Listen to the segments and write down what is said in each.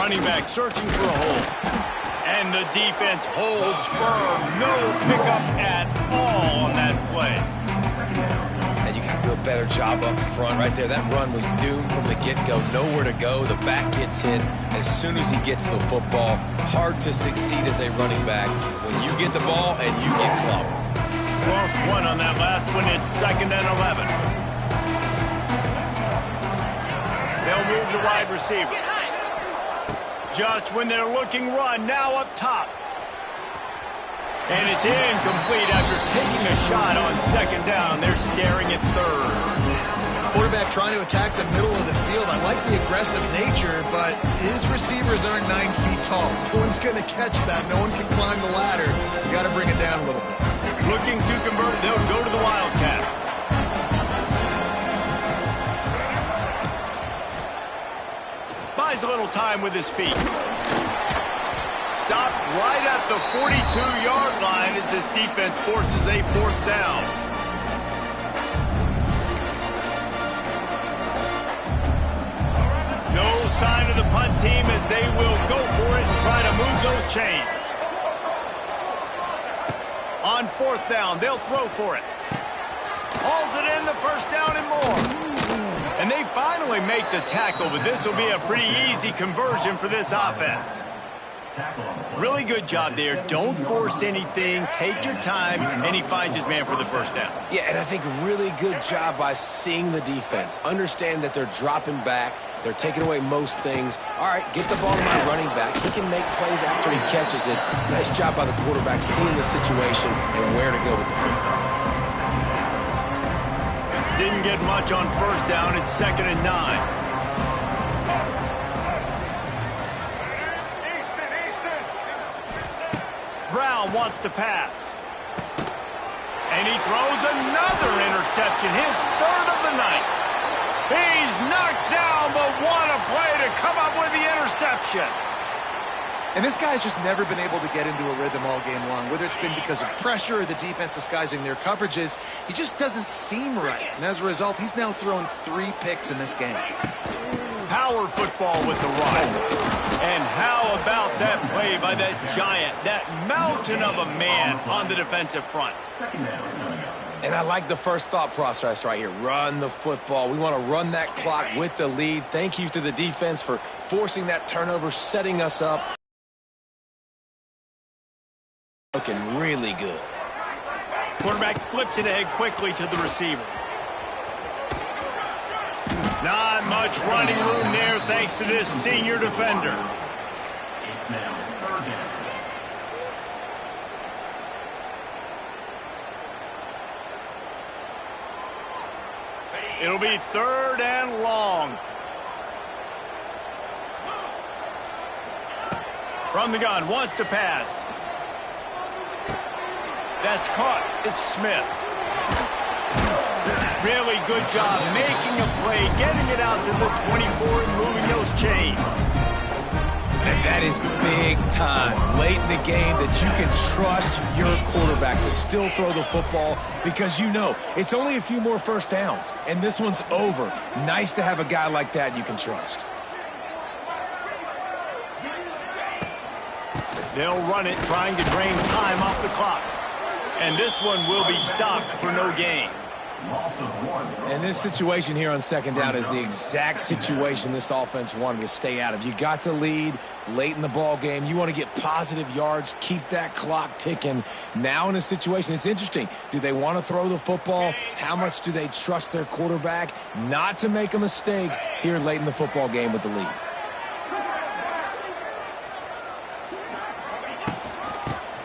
Running back searching for a hole. And the defense holds firm. No pickup at all on that play. And you got to do a better job up front right there. That run was doomed from the get-go. Nowhere to go. The back gets hit as soon as he gets the football. Hard to succeed as a running back when you get the ball and you get clobbered. Lost one on that last one. It's 2nd and 11. They'll move the wide receiver. Just when they're looking run, now up top. And it's incomplete after taking a shot on 2nd down. They're staring at 3rd. Quarterback trying to attack the middle of the field. I like the aggressive nature, but his receivers aren't 9 feet tall. No one's going to catch that. No one can climb the ladder. You got to bring it down a little bit. Looking to convert, they'll go to the Wildcat. Buys a little time with his feet. Stopped right at the 42-yard line as his defense forces a 4th down. No sign of the punt team as they will go for it and try to move those chains. On 4th down, they'll throw for it. Hauls it in, the 1st down and more. And they finally make the tackle, but this will be a pretty easy conversion for this offense. Really good job there. Don't force anything. Take your time, and he finds his man for the 1st down. Yeah, and I think really good job by seeing the defense. Understand that they're dropping back. They're taking away most things. All right, get the ball to my running back. He can make plays after he catches it. Nice job by the quarterback seeing the situation and where to go with the football. Didn't get much on 1st down. It's 2nd and 9. Brown wants to pass. And he throws another interception, his 3rd of the night. He's knocked down, but what a play to come up with the interception. And this guy's just never been able to get into a rhythm all game long, whether it's been because of pressure or the defense disguising their coverages. He just doesn't seem right. And as a result, he's now thrown 3 picks in this game. Power football with the run. And how about that play by that giant, that mountain of a man on the defensive front? And I like the first thought process right here. Run the football. We want to run that clock with the lead. Thank you to the defense for forcing that turnover, setting us up. Looking really good. Quarterback flips it ahead quickly to the receiver. Not much running room there thanks to this senior defender. It's now 3rd down. It'll be 3rd and long. From the gun, wants to pass. That's caught. It's Smith. Really good job making a play, getting it out to the 24 and moving those chains. And that is big time late in the game that you can trust your quarterback to still throw the football because you know it's only a few more 1st downs, and this one's over. Nice to have a guy like that you can trust. They'll run it, trying to drain time off the clock. And this one will be stopped for no gain. And this situation here on 2nd down is the exact situation this offense wanted to stay out of. You got the lead late in the ball game. You want to get positive yards, keep that clock ticking. Now in a situation, it's interesting. Do they want to throw the football? How much do they trust their quarterback not to make a mistake here late in the football game with the lead?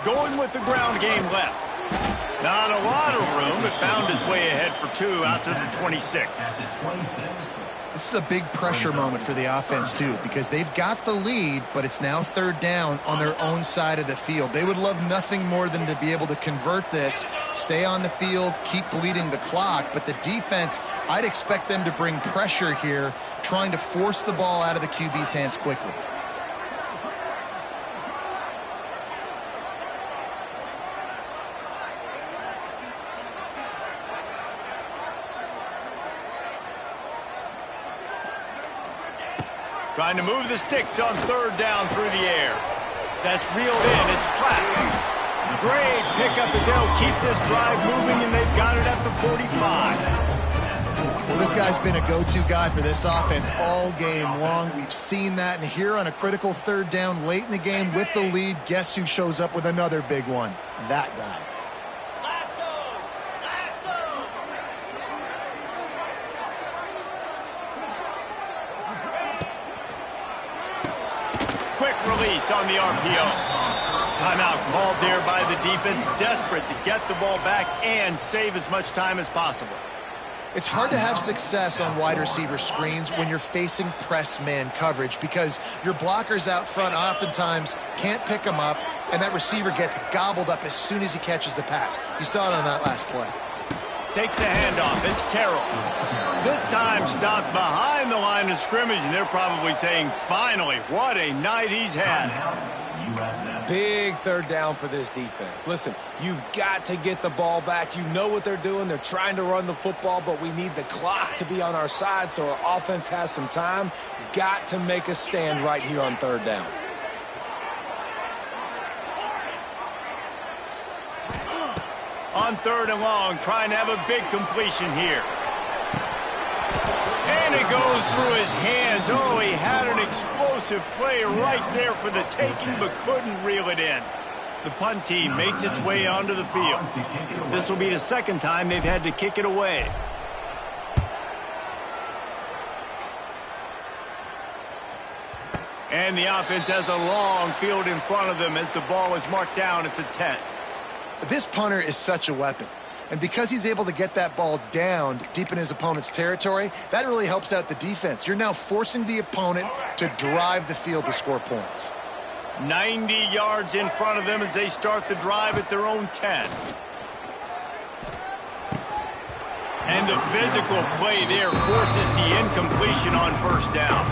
Going with the ground game left. Not a lot of room, but found his way ahead for 2 out to the 26. This is a big pressure moment for the offense, too, because they've got the lead, but it's now 3rd down on their own side of the field. They would love nothing more than to be able to convert this, stay on the field, keep bleeding the clock, but the defense, I'd expect them to bring pressure here, trying to force the ball out of the QB's hands quickly. Trying to move the sticks on third down through the air. That's reeled in. It's clapped. Great pickup as they'll keep this drive moving, and they've got it at the 45. Well, this guy's been a go-to guy for this offense all game long. We've seen that, and here on a critical third down late in the game with the lead, guess who shows up with another big one? That guy. Quick release on the RPO. Timeout called there by the defense, desperate to get the ball back and save as much time as possible. It's hard to have success on wide receiver screens when you're facing press man coverage because your blockers out front oftentimes can't pick them up, and that receiver gets gobbled up as soon as he catches the pass. You saw it on that last play. Takes the handoff. It's Terrell. This time stopped behind the line of scrimmage, and they're probably saying, finally, what a night he's had. Big third down for this defense. Listen, you've got to get the ball back. You know what they're doing. They're trying to run the football, but we need the clock to be on our side so our offense has some time. Got to make a stand right here on third down. On third and long, trying to have a big completion here. And it goes through his hands. Oh, he had an explosive play right there for the taking, but couldn't reel it in. The punt team makes its way onto the field. This will be the second time they've had to kick it away. And the offense has a long field in front of them as the ball is marked down at the 10. This punter is such a weapon. And because he's able to get that ball down deep in his opponent's territory, that really helps out the defense. You're now forcing the opponent to drive the field to score points. 90 yards in front of them as they start the drive at their own 10. And the physical play there forces the incompletion on first down.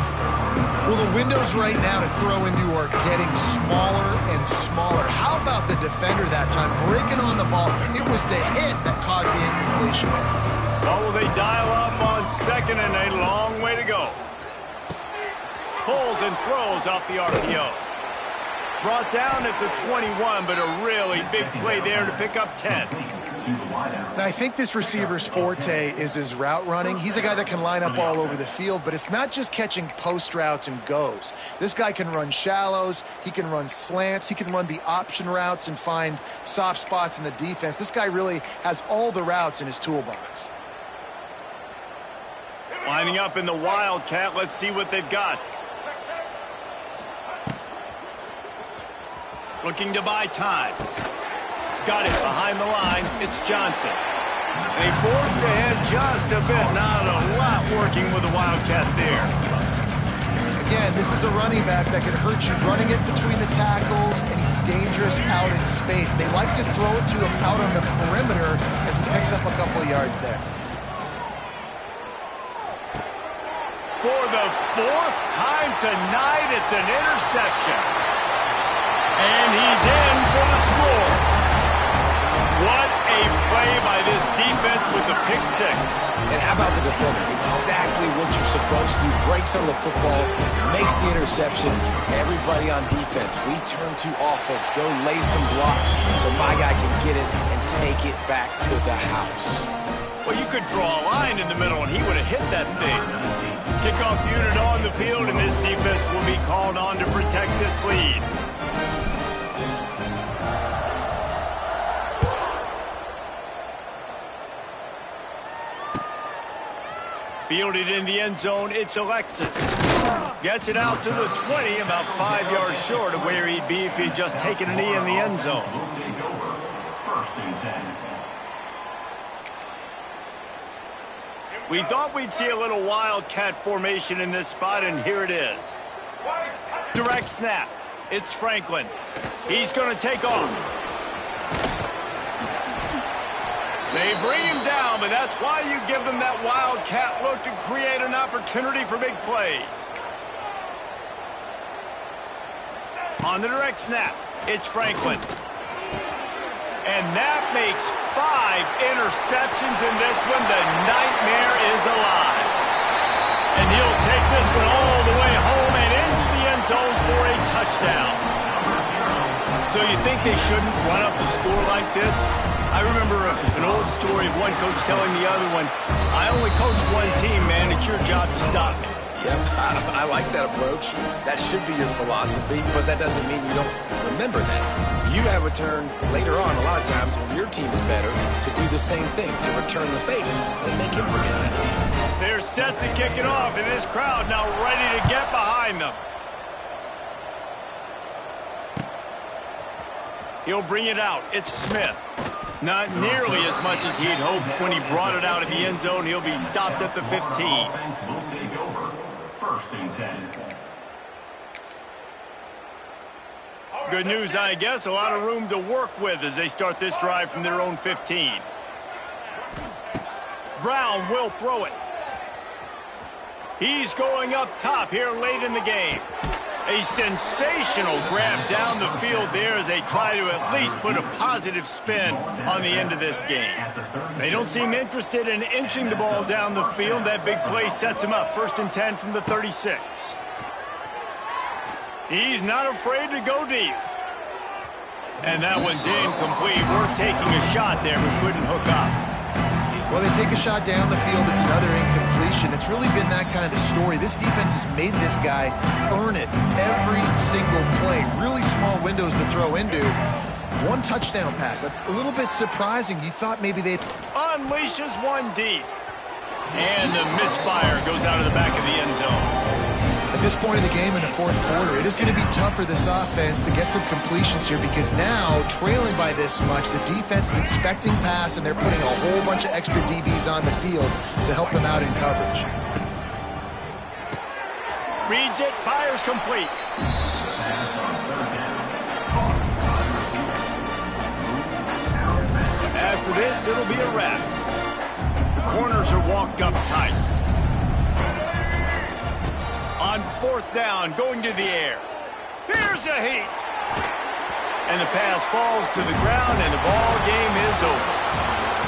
Well, the windows right now to throw into are getting smaller and smaller. How about the defender that time breaking on the ball? It was the hit that caused the incompletion. Well, will they dial up on second and a long way to go? Pulls and throws off the RPO. Brought down at the 21, but a really big play there to pick up 10. Now, I think this receiver's forte is his route running. He's a guy that can line up all over the field, but it's not just catching post routes and goes. This guy can run shallows, he can run slants, he can run the option routes and find soft spots in the defense. This guy really has all the routes in his toolbox. Lining up in the Wildcat, let's see what they've got. Looking to buy time. Got it behind the line. It's Johnson. They forced ahead just a bit. Not a lot working with the Wildcat there. Again, this is a running back that can hurt you running it between the tackles, and he's dangerous out in space. They like to throw it to him out on the perimeter as he picks up a couple of yards there. For the fourth time tonight, it's an interception. And he's in for the score. What a play by this defense with the pick six. And how about the defender? Exactly what you're supposed to do. Breaks on the football, makes the interception. Everybody on defense, we turn to offense. Go lay some blocks so my guy can get it and take it back to the house. Well, you could draw a line in the middle and he would have hit that thing. Kickoff unit on the field, and this defense will be called on to protect this lead. Fielded in the end zone, it's Alexis. Gets it out to the 20, about 5 yards short of where he'd be if he'd just taken a knee in the end zone. We thought we'd see a little Wildcat formation in this spot, and here it is. Direct snap. It's Franklin. He's going to take off. They bring him down, but that's why you give them that Wildcat look to create an opportunity for big plays. On the direct snap, it's Franklin. And that makes 5 interceptions in this one. The nightmare is alive. And he'll take this one all the way home touchdown. So you think they shouldn't run up the score like this? I remember an old story of one coach telling the other one, I only coach one team, man. It's your job to stop me. Yep, I like that approach. That should be your philosophy, but that doesn't mean you don't remember that. You have a turn later on, a lot of times when your team is better, to do the same thing, to return the favor. Don't make him forget that. They're set to kick it off, and this crowd now ready to get behind them. He'll bring it out. It's Smith. Not nearly as much as he'd hoped when he brought it out of the end zone. He'll be stopped at the 15. Offense will take over. First and 10. Good news, I guess. A lot of room to work with as they start this drive from their own 15. Brown will throw it. He's going up top here late in the game. A sensational grab down the field there as they try to at least put a positive spin on the end of this game. They don't seem interested in inching the ball down the field. That big play sets him up. First and 10 from the 36. He's not afraid to go deep. And that one's incomplete. Worth taking a shot there, but couldn't hook up. Well, they take a shot down the field. It's another incompletion. It's really been that kind of story. This defense has made this guy earn it every single play. Really small windows to throw into. One touchdown pass. That's a little bit surprising. You thought maybe they'd... Unleashes one deep. And the misfire goes out of the back of the end zone. At this point in the game in the fourth quarter, it is going to be tough for this offense to get some completions here because now, trailing by this much, the defense is expecting pass, and they're putting a whole bunch of extra DBs on the field to help them out in coverage. Reads it, fires complete. After this, it'll be a wrap. The corners are walked up tight. On fourth down, going to the air. Here's a heat. And the pass falls to the ground, and the ball game is over.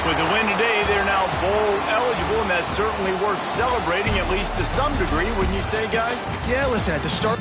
With the win today, they're now bowl eligible, and that's certainly worth celebrating, at least to some degree, wouldn't you say, guys? Yeah, listen, at the start...